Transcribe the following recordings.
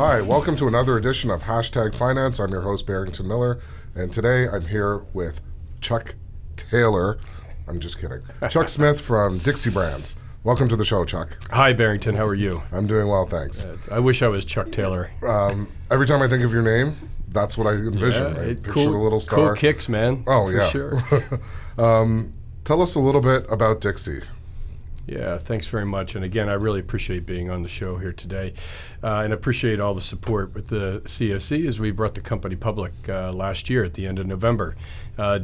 Hi, welcome to another edition of Hashtag Finance. I'm your host, Barrington Miller, and today I'm here with Chuck Taylor. I'm just kidding. Chuck Smith from Dixie Brands. Welcome to the show, Chuck. Hi, Barrington. How are you? I'm doing well, thanks. I wish I was Chuck Taylor. Every time I think of your name, that's what I envision. I picture the little star. Cool kicks, man. Oh, for yeah. Sure. Tell us a little bit about Dixie. Yeah, thanks very much. And again, I really appreciate being on the show here today, and appreciate all the support with the CSC as we brought the company public last year at the end of November.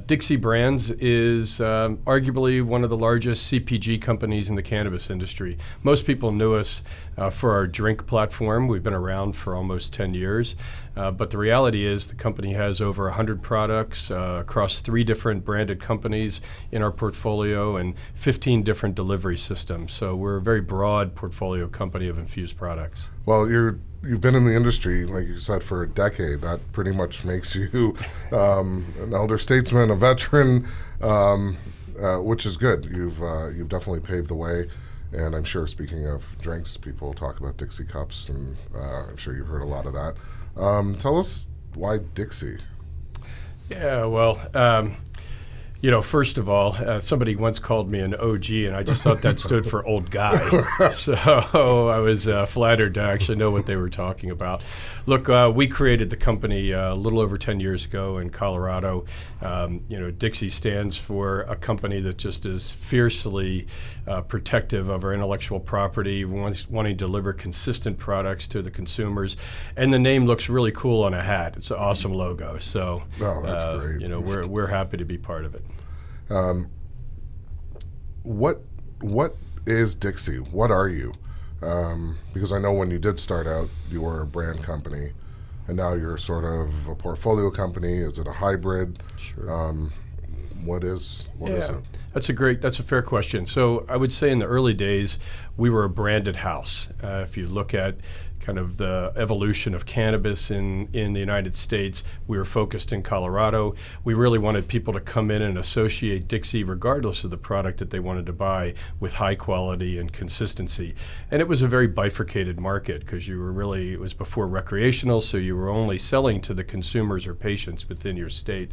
Dixie Brands is arguably one of the largest CPG companies in the cannabis industry. Most people knew us for our drink platform. We've been around for almost 10 years. But the reality is the company has over 100 products across 3 different branded companies in our portfolio and 15 different delivery systems. So we're a very broad portfolio company of infused products. Well, you've been in the industry, like you said, for a decade. That pretty much makes you an elder statesman, a veteran, which is good. You've definitely paved the way. And I'm sure, speaking of drinks, people talk about Dixie cups, and I'm sure you've heard a lot of that. Tell us why Dixie? Yeah, well, first of all, somebody once called me an OG, and I just thought that stood for old guy. So I was flattered to actually know what they were talking about. Look, we created the company a little over 10 years ago in Colorado. Dixie stands for a company that just is fiercely protective of our intellectual property, wanting to deliver consistent products to the consumers. And the name looks really cool on a hat. It's an awesome logo. So that's great. We're happy to be part of it. What is Dixie? What are you? Because I know when you did start out, you were a brand company, and now you're sort of a portfolio company. Is it a hybrid? Sure. What is it? That's a fair question. So I would say in the early days, we were a branded house. If you look at kind of the evolution of cannabis in the United States, we were focused in Colorado. We really wanted people to come in and associate Dixie, regardless of the product that they wanted to buy, with high quality and consistency. And it was a very bifurcated market because it was before recreational, so you were only selling to the consumers or patients within your state.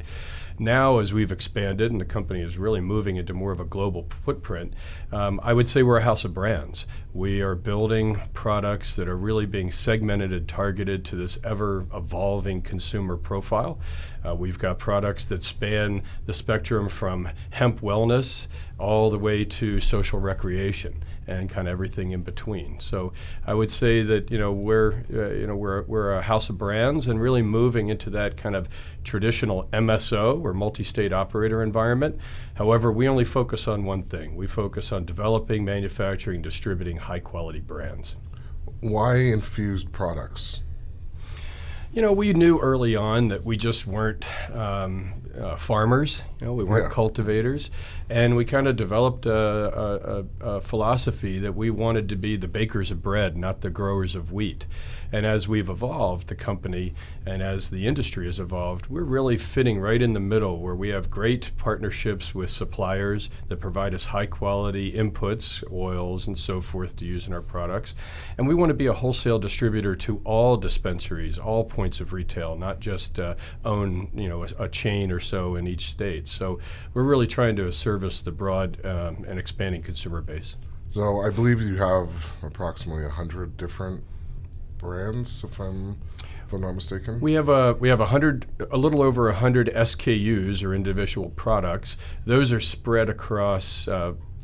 Now, as we've expanded and the company is really moving into more of a global footprint, I would say we're a house of brands. We are building products that are really being segmented and targeted to this ever-evolving consumer profile. We've got products that span the spectrum from hemp wellness all the way to social recreation and kind of everything in between. So I would say that we're a house of brands and really moving into that kind of traditional MSO or multi-state operator environment. However, we only focus on one thing. We focus on developing, manufacturing, distributing high-quality brands. Why infused products? We knew early on that we just weren't farmers. We weren't cultivators, and we kind of developed a philosophy that we wanted to be the bakers of bread, not the growers of wheat. And as we've evolved the company, and as the industry has evolved, we're really fitting right in the middle, where we have great partnerships with suppliers that provide us high quality inputs, oils, and so forth to use in our products. And we want to be a wholesale distributor to all dispensaries, all points of retail, not just own a chain or so in each state. So we're really trying to service the broad and expanding consumer base. So I believe you have approximately 100 different brands, if I'm not mistaken. We have a little over 100 SKUs or individual products. Those are spread across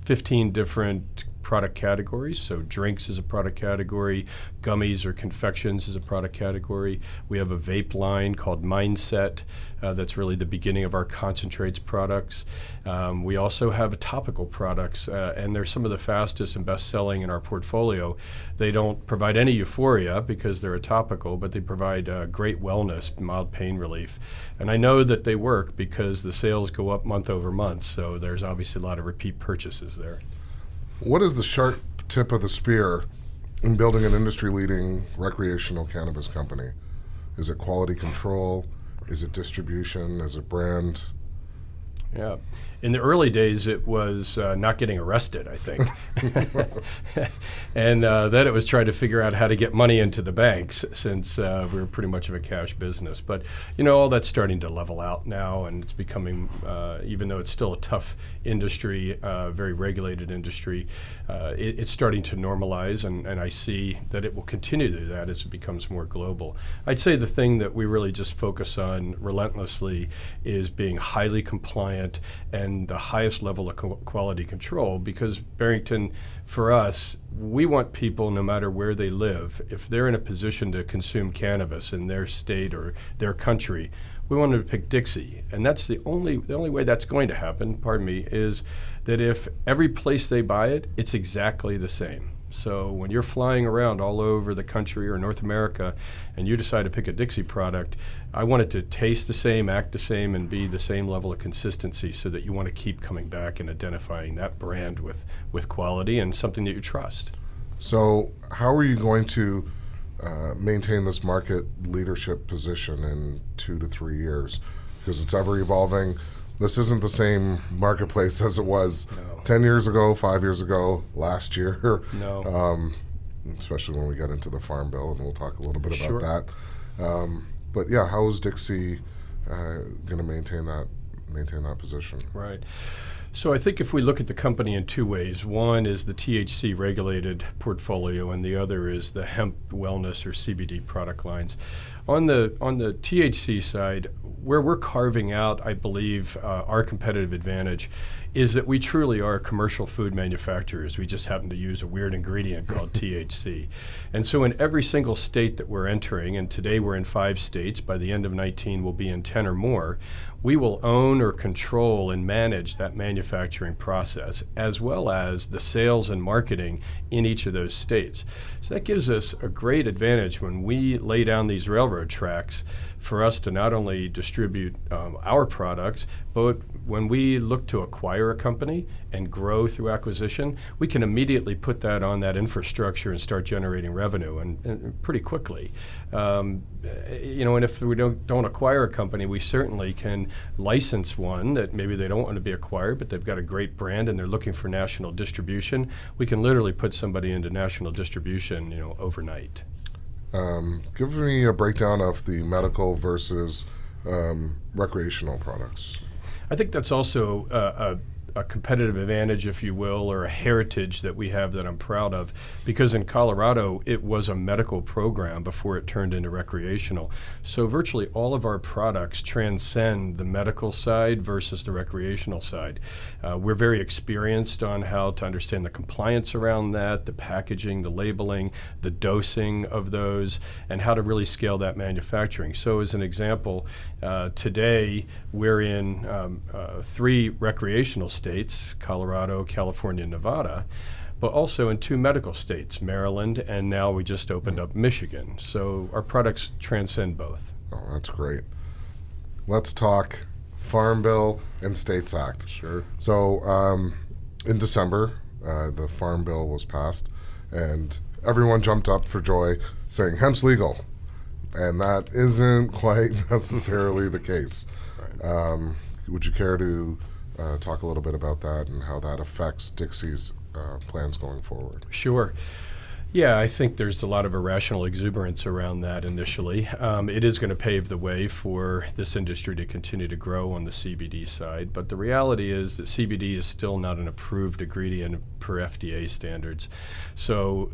15 different product categories. So drinks is a product category, gummies or confections is a product category. We have a vape line called Mindset that's really the beginning of our concentrates products. We also have topical products, and they're some of the fastest and best selling in our portfolio. They don't provide any euphoria because they're a topical, but they provide great wellness, mild pain relief. And I know that they work because the sales go up month over month, so there's obviously a lot of repeat purchases there. What is the sharp tip of the spear in building an industry-leading recreational cannabis company? Is it quality control? Is it distribution? Is it brand? Yeah. In the early days, it was not getting arrested, I think. And then it was trying to figure out how to get money into the banks, since we were pretty much of a cash business. But, all that's starting to level out now, and it's becoming, even though it's still a tough industry, very regulated industry, it's starting to normalize, and I see that it will continue to do that as it becomes more global. I'd say the thing that we really just focus on relentlessly is being highly compliant and the highest level of quality control, because Barrington, for us, we want people, no matter where they live, if they're in a position to consume cannabis in their state or their country, we want them to pick Dixie. And that's the only way that's going to happen, is that if every place they buy it, it's exactly the same. So when you're flying around all over the country or North America and you decide to pick a Dixie product, I want it to taste the same, act the same, and be the same level of consistency, so that you want to keep coming back and identifying that brand with quality and something that you trust. So how are you going to maintain this market leadership position in 2 to 3 years? Because it's ever evolving. This isn't the same marketplace as it was 10 years ago, 5 years ago, last year. No. Especially when we get into the Farm Bill, and we'll talk a little bit about Sure. that. But yeah, how is Dixie going to maintain that position? Right. So I think if we look at the company in two ways, one is the THC regulated portfolio, and the other is the hemp wellness or CBD product lines. On the THC side, where we're carving out, I believe, our competitive advantage is that we truly are commercial food manufacturers. We just happen to use a weird ingredient called THC. And so in every single state that we're entering, and today we're in 5 states, by the end of 19 we'll be in 10 or more, we will own or control and manage that manufacturing process, as well as the sales and marketing in each of those states. So that gives us a great advantage when we lay down these railroad tracks for us to not only distribute our products, but when we look to acquire a company and grow through acquisition, we can immediately put that on that infrastructure and start generating revenue, and pretty quickly. And if we don't acquire a company, we certainly can license one that maybe they don't want to be acquired, but they've got a great brand and they're looking for national distribution. We can literally put somebody into national distribution, overnight. Give me a breakdown of the medical versus recreational products. I think that's also a competitive advantage, if you will, or a heritage that we have that I'm proud of, because in Colorado it was a medical program before it turned into recreational. So virtually all of our products transcend the medical side versus the recreational side. We're very experienced on how to understand the compliance around that, the packaging, the labeling, the dosing of those, and how to really scale that manufacturing. So as an example, today we're in 3 recreational states, Colorado, California, Nevada, but also in 2 medical states, Maryland, and now we just opened up Michigan. So our products transcend both. Oh, that's great. Let's talk Farm Bill and States Act. Sure. So in December, the Farm Bill was passed, and everyone jumped up for joy saying hemp's legal. And that isn't quite necessarily the case. Right. Would you care to talk a little bit about that and how that affects Dixie's plans going forward? Sure. Yeah, I think there's a lot of irrational exuberance around that initially. It is going to pave the way for this industry to continue to grow on the CBD side, but the reality is that CBD is still not an approved ingredient per FDA standards. So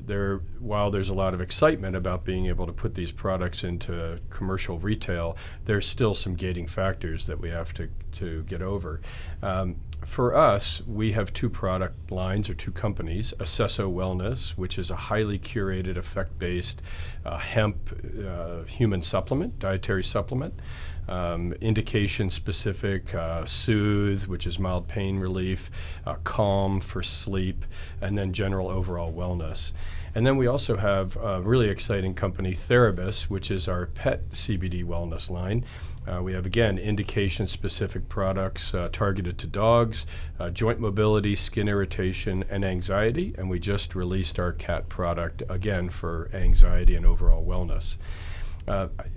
while there's a lot of excitement about being able to put these products into commercial retail, there's still some gating factors that we have to get over. For us, we have 2 product lines or 2 companies, Acesso Wellness, which is a highly curated, effect-based hemp human supplement, dietary supplement, indication-specific, Soothe, which is mild pain relief, Calm for sleep, and then general overall wellness. And then we also have a really exciting company, Therabis, which is our pet CBD wellness line. We have, again, indication-specific products targeted to dogs, joint mobility, skin irritation, and anxiety. And we just released our cat product, again, for anxiety and overall wellness.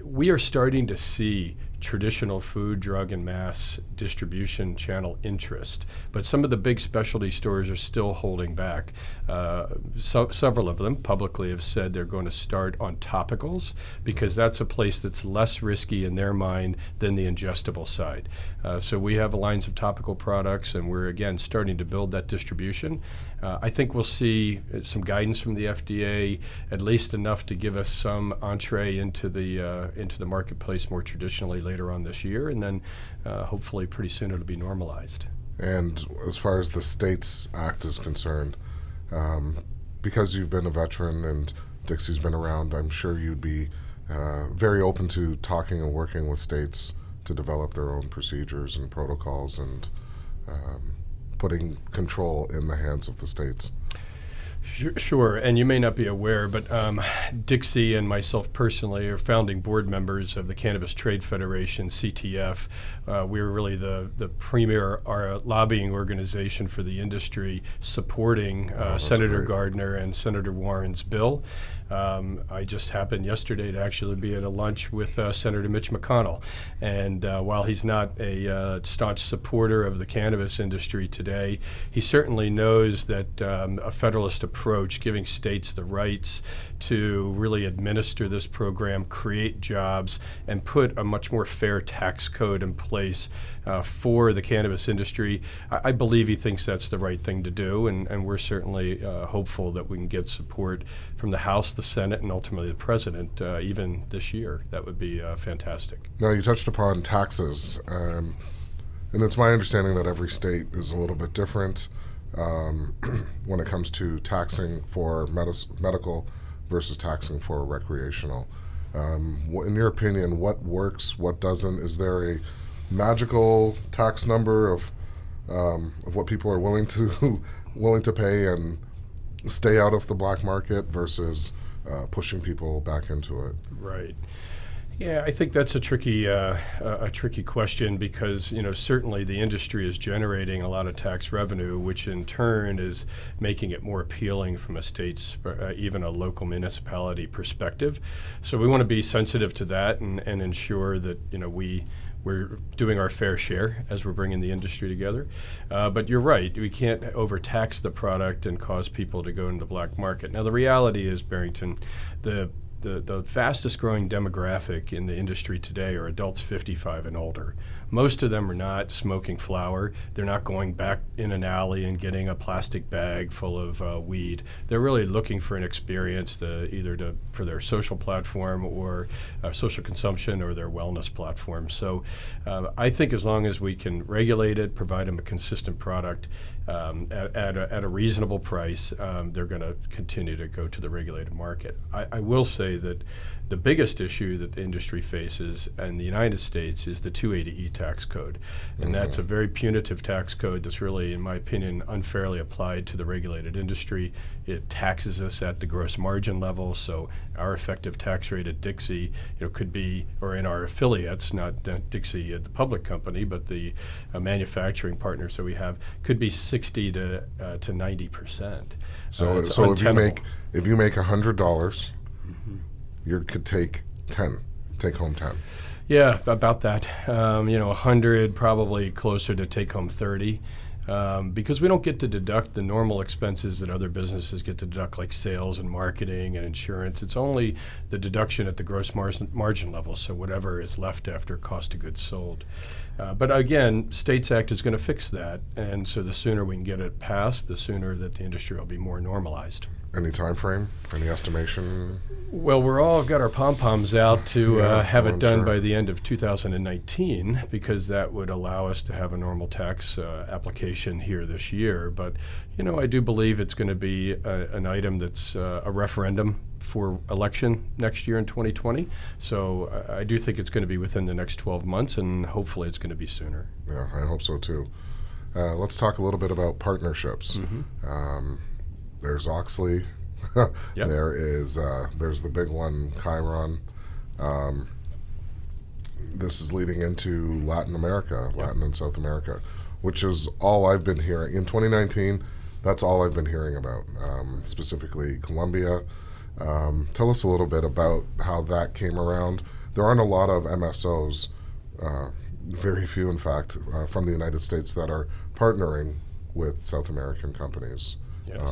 We are starting to see traditional food, drug, and mass distribution channel interest. But some of the big specialty stores are still holding back. Several of them publicly have said they're going to start on topicals because that's a place that's less risky in their mind than the ingestible side. So we have lines of topical products, and we're, again, starting to build that distribution. I think we'll see some guidance from the FDA, at least enough to give us some entree into the marketplace more traditionally later on this year, and then hopefully pretty soon it'll be normalized. And as far as the States Act is concerned, because you've been a veteran and Dixie's been around, I'm sure you'd be very open to talking and working with states to develop their own procedures and protocols and putting control in the hands of the states. Sure, and you may not be aware, but Dixie and myself personally are founding board members of the Cannabis Trade Federation, CTF. We're really the premier lobbying organization for the industry, supporting Senator great. Gardner and Senator Warren's bill. I just happened yesterday to actually be at a lunch with Senator Mitch McConnell, and while he's not a staunch supporter of the cannabis industry today, he certainly knows that a federalist approach, giving states the rights to really administer this program, create jobs, and put a much more fair tax code in place for the cannabis industry, I believe he thinks that's the right thing to do, and we're certainly hopeful that we can get support from the House, the Senate, and ultimately the President even this year. That would be fantastic. Now, you touched upon taxes, and it's my understanding that every state is a little bit different when it comes to taxing for medical versus taxing for recreational. In your opinion, what works, what doesn't? Is there a magical tax number of what people are willing to pay and stay out of the black market versus pushing people back into it? Right. Yeah, I think that's a tricky question because certainly the industry is generating a lot of tax revenue, which in turn is making it more appealing from a state's, even a local municipality perspective. So we want to be sensitive to that and ensure that we're doing our fair share as we're bringing the industry together. But you're right, we can't overtax the product and cause people to go into the black market. Now the reality is, Barrington, the fastest growing demographic in the industry today are adults 55 and older. Most of them are not smoking flower. They're not going back in an alley and getting a plastic bag full of weed. They're really looking for an experience for their social platform or social consumption or their wellness platform. So I think as long as we can regulate it, provide them a consistent product at a reasonable price, they're going to continue to go to the regulated market. I will say that the biggest issue that the industry faces in the United States is the 280E tax code. And that's a very punitive tax code that's really, in my opinion, unfairly applied to the regulated industry. It taxes us at the gross margin level, so our effective tax rate at Dixie could be, or in our affiliates, not Dixie the public company, but the manufacturing partners that we have, could be 60 to 90%. So if you make $100, you could take home 10. Yeah, about that. 100, probably closer to take home 30. Because we don't get to deduct the normal expenses that other businesses get to deduct, like sales and marketing and insurance. It's only the deduction at the gross margin level, so whatever is left after cost of goods sold. But again, States Act is going to fix that, and so the sooner we can get it passed, the sooner that the industry will be more normalized. Any time frame? Any estimation? Well, we're all got our pom-poms out to have it done sure. by the end of 2019 because that would allow us to have a normal tax application here this year. But, I do believe it's going to be an item that's a referendum for election next year in 2020. So I do think it's going to be within the next 12 months, and hopefully it's going to be sooner. Yeah, I hope so too. Let's talk a little bit about partnerships. There's Oxley. Yep. There's the big one, Khiron. This is leading into Latin America, Latin and South America, which is all I've been hearing. In 2019, that's all I've been hearing about, specifically Colombia. Tell us a little bit about how that came around. There aren't a lot of MSOs very few, in fact, from the United States that are partnering with South American companies. Yes.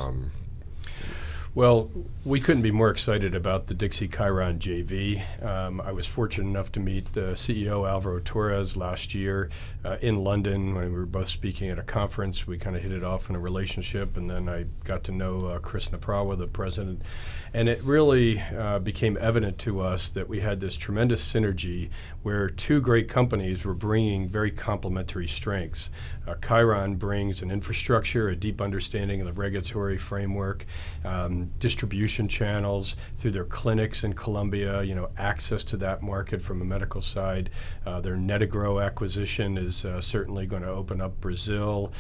Well, we couldn't be more excited about the Dixie Khiron JV. I was fortunate enough to meet the CEO, Alvaro Torres, last year in London when we were both speaking at a conference. We kind of hit it off in a relationship, and then I got to know Chris Naprawa, the president. And it really became evident to us that we had this tremendous synergy where two great companies were bringing very complementary strengths. Khiron brings an infrastructure, a deep understanding of the regulatory framework, distribution channels through their clinics in Colombia, access to that market from a medical side. Their Netagro acquisition is certainly going to open up Brazil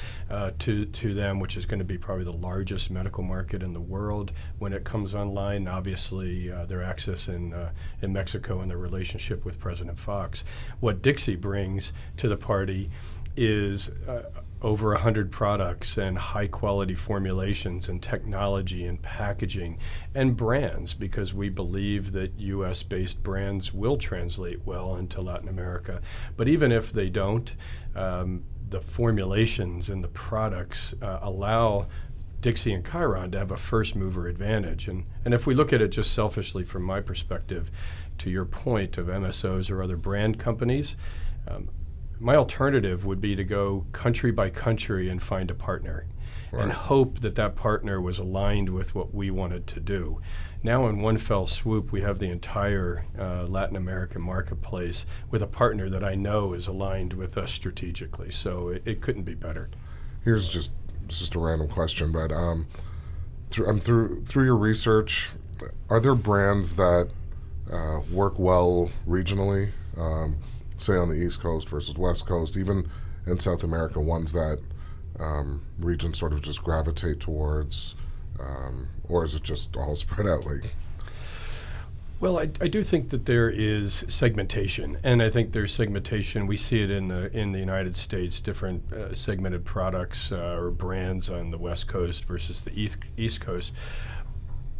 to them, which is going to be probably the largest medical market in the world when it comes online. Obviously, their access in Mexico and their relationship with President Fox. What Dixie brings to the party is over 100 products and high-quality formulations and technology and packaging and brands, because we believe that U.S.-based brands will translate well into Latin America. But even if they don't, the formulations and the products allow Dixie and Khiron to have a first-mover advantage. And if we look at it just selfishly from my perspective, to your point of MSOs or other brand companies, my alternative would be to go country by country and find a partner, right, and hope that that partner was aligned with what we wanted to do. Now in one fell swoop, we have the entire Latin American marketplace with a partner that I know is aligned with us strategically. So it couldn't be better. Here's just a random question, but through your research, are there brands that work well regionally? Say on the East Coast versus West Coast, even in South America, ones that regions sort of just gravitate towards, or is it just all spread out like? Well, I do think that there is segmentation, and I think there's segmentation. We see it in the United States, different segmented products or brands on the West Coast versus the East Coast.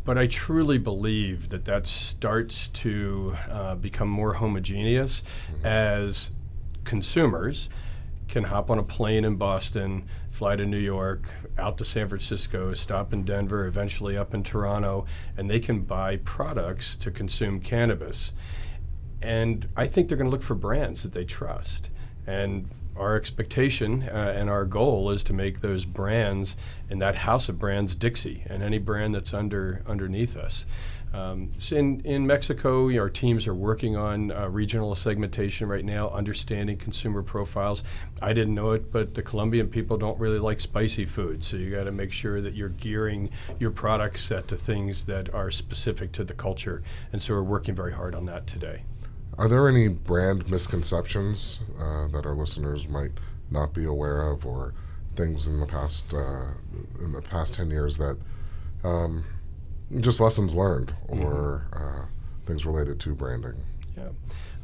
But I truly believe that starts to become more homogeneous as consumers can hop on a plane in Boston, fly to New York, out to San Francisco, stop in Denver, eventually up in Toronto, and they can buy products to consume cannabis. And I think they're going to look for brands that they trust. And our expectation and our goal is to make those brands in that house of brands Dixie, and any brand that's underneath us. So in Mexico, our teams are working on regional segmentation right now, understanding consumer profiles. I didn't know it, but the Colombian people don't really like spicy food, so you got to make sure that you're gearing your product set to things that are specific to the culture. And so we're working very hard on that today. Are there any brand misconceptions that our listeners might not be aware of, or things in the past 10 years that just lessons learned, or things related to branding? Yeah,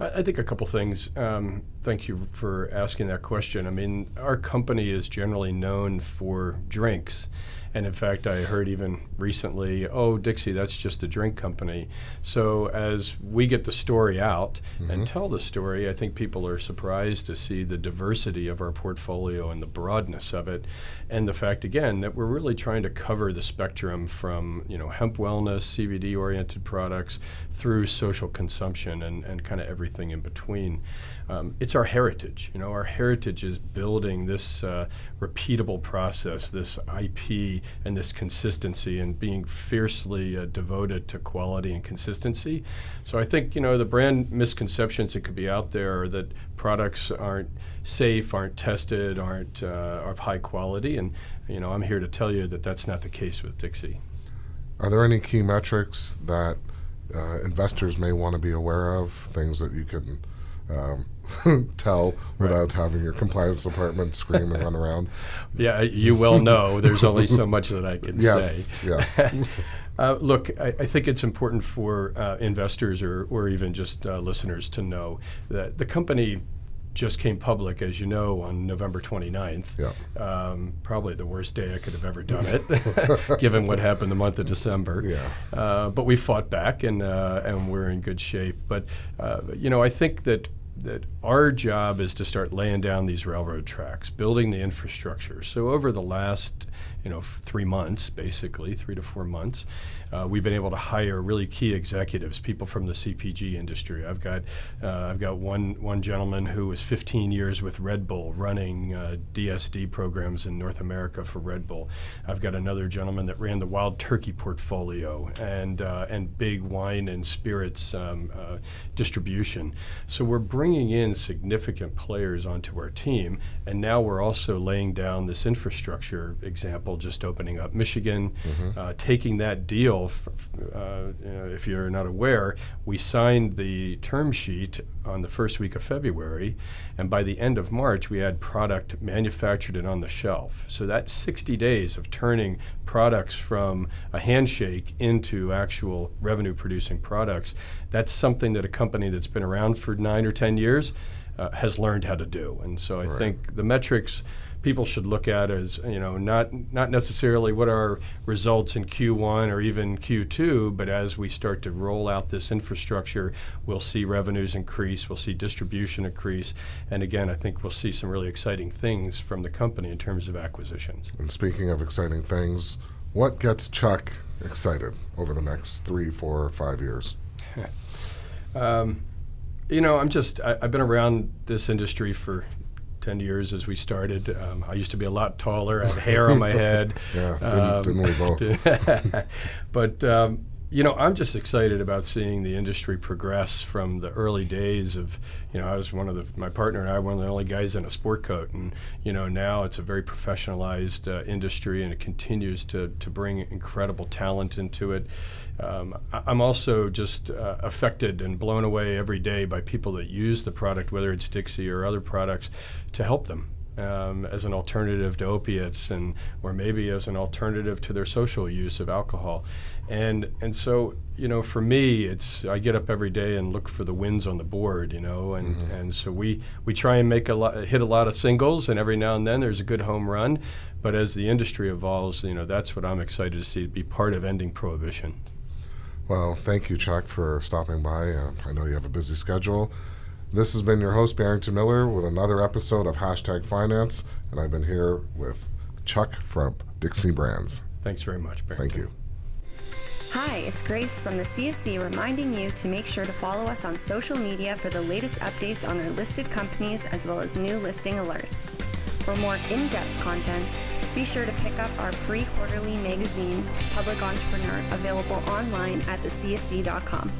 I think a couple things. Thank you for asking that question. I mean, our company is generally known for drinks. And in fact, I heard even recently, oh, Dixie, that's just a drink company. So as we get the story out and tell the story, I think people are surprised to see the diversity of our portfolio and the broadness of it. And the fact, again, that we're really trying to cover the spectrum from, hemp wellness, CBD-oriented products, through social consumption and kind of everything in between. It's our heritage. Our heritage is building this repeatable process, this IP, and this consistency, and being fiercely devoted to quality and consistency. So I think, the brand misconceptions that could be out there are that products aren't safe, aren't tested, aren't of high quality. And, I'm here to tell you that that's not the case with Dixie. Are there any key metrics that investors may want to be aware of, things that you can tell without having your compliance department scream and run around? Yeah, you well know there's only so much that I can say. Yes. Look, I think it's important for investors or even just listeners to know that the company just came public, as you know, on November 29th. Yeah. Probably the worst day I could have ever done it, given what happened the month of December. Yeah. But we fought back, and we're in good shape. But, I think that that our job is to start laying down these railroad tracks, building the infrastructure. So over the last 3 months, basically 3 to 4 months, we've been able to hire really key executives, people from the CPG industry. I've got one gentleman who was 15 years with Red Bull running DSD programs in North America for Red Bull. I've got another gentleman that ran the Wild Turkey portfolio and big wine and spirits distribution. So we're bringing in significant players onto our team, and now we're also laying down this infrastructure. Example, just opening up Michigan, taking that deal. If you're not aware, we signed the term sheet on the first week of February, and by the end of March, we had product manufactured and on the shelf. So that's 60 days of turning products from a handshake into actual revenue-producing products. That's something that a company that's been around for 9 or 10 years has learned how to do. And so I think the metrics people should look at as, not necessarily what are results in Q1 or even Q2, but as we start to roll out this infrastructure, we'll see revenues increase, we'll see distribution increase, and again, I think we'll see some really exciting things from the company in terms of acquisitions. And speaking of exciting things, what gets Chuck excited over the next 3, 4, 5 years? I've been around this industry for 10 years as we started. I used to be a lot taller. I had hair on my head. Yeah, didn't we both? But, I'm just excited about seeing the industry progress from the early days of, I was my partner and I were one of the only guys in a sport coat. And, now it's a very professionalized industry, and it continues to bring incredible talent into it. I'm also just affected and blown away every day by people that use the product, whether it's Dixie or other products, to help them as an alternative to opiates, or maybe as an alternative to their social use of alcohol. And so, for me, I get up every day and look for the wins on the board, and so we try and hit a lot of singles, and every now and then there's a good home run. But as the industry evolves, that's what I'm excited to see, to be part of ending prohibition. Well, thank you, Chuck, for stopping by. I know you have a busy schedule. This has been your host, Barrington Miller, with another episode of #Finance, and I've been here with Chuck from Dixie Brands. Thanks very much, Barrington. Thank you. Hi, it's Grace from the CFC reminding you to make sure to follow us on social media for the latest updates on our listed companies as well as new listing alerts. For more in-depth content, be sure to pick up our free quarterly magazine, Public Entrepreneur, available online at thecfc.com.